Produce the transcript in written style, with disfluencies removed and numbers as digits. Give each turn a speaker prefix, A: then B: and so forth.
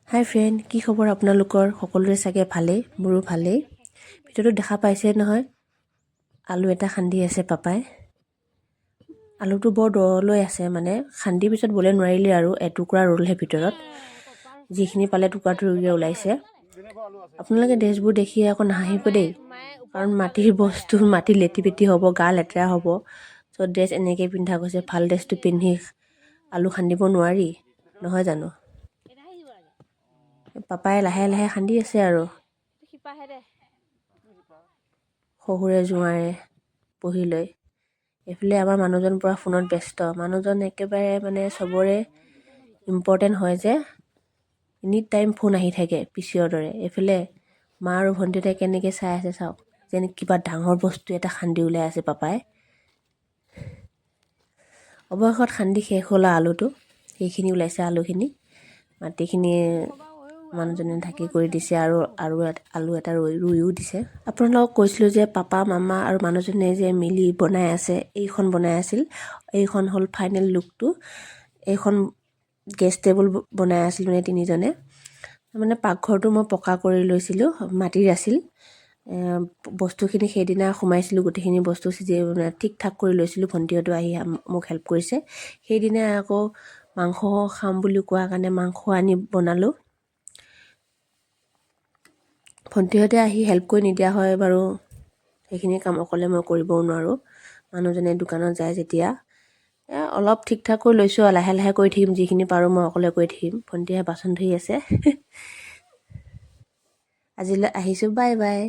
A: হাই friend, কি খবৰ আপোনালোকৰ? সকলোৰে চাগে ভালেই, মোৰো ভালেই। ভিডিঅ'টো দেখা পাইছে নহয়, আলু এটা খান্দি আছে পাপাই। আলুটো বৰ দৰলৈ আছে, মানে খান্দি পিছত বলে নোৱাৰিলে আৰু এটুকুৰা ৰ'লহে ভিতৰত। যিখিনি পালে টুকুৰা টুকুৰকৈ ওলাইছে। আপোনালোকে ড্ৰেছবোৰ দেখি আকৌ নাহাঁহিব দেই, কাৰণ মাটিৰ বস্তু, মাটি লেটি পেটি হ'ব, গা লেতেৰা হ'ব। চ' ড্ৰেছ এনেকৈ পিন্ধা গৈছে, ভাল ড্ৰেছটো পিন্ধি আলু খান্দিব নোৱাৰি, নহয় জানো? পাপাই লাহে লাহে খান্দি আছে আৰু শহুৰে জোঁৱাৰে বহি লৈ। এইফালে আমাৰ মানুহজন পূৰা ফোনত ব্যস্ত। মানুহজন একেবাৰে মানে চবৰে ইম্পৰ্টেণ্ট হয় যে, এনি টাইম ফোন আহি থাকে পিচিঅ'ৰ দৰে। এইফালে মা আৰু ভণ্টিহঁতে কেনেকৈ চাই আছে চাওক, যেন কিবা ডাঙৰ বস্তু এটা খান্দি ওলাই আছে পাপাই। অৱশেষত খান্দি শেষ হ'ল আলুটো, সেইখিনি ওলাইছে আলুখিনি। মাটিখিনি মানুহজনে ঢাকি কৰি দিছে আৰু আলু এটা ৰুইও দিছে। আপোনালোকক কৈছিলোঁ যে পাপা, মামা আৰু মানুহজনে যে মিলি বনাই আছে, এইখন বনাই আছিল। এইখন হ'ল ফাইনেল লুকটো। এইখন গেষ্ট টেবুল বনাই আছিল মানে তিনিজনে। মানে পাকঘৰটো মই পকা কৰি লৈছিলোঁ, মাটিৰ আছিল। বস্তুখিনি সেইদিনা সোমাইছিলোঁ, গোটেইখিনি বস্তু ঠিক ঠাক কৰি লৈছিলোঁ। ভণ্টিহঁতো আহি মোক হেল্প কৰিছে। সেইদিনাই আকৌ মাংস খাম বুলি কোৱা কাৰণে মাংস আনি বনালোঁ। ভণ্টিহঁতে আহি হেল্প কৰি নিদিয়া হয় বাৰু, সেইখিনি কাম অকলে মই কৰিবও নোৱাৰোঁ। মানুহজনে দোকানত যায় যেতিয়া। অলপ ঠিক ঠাক কৰি লৈছোঁ আৰু লাহে লাহে কৰি থাকিম, যিখিনি পাৰোঁ মই অকলে কৰি থাকিম। ভণ্টিয়ে বাচন ধুই আছে। আজিলৈ আহিছোঁ, বাই বাই।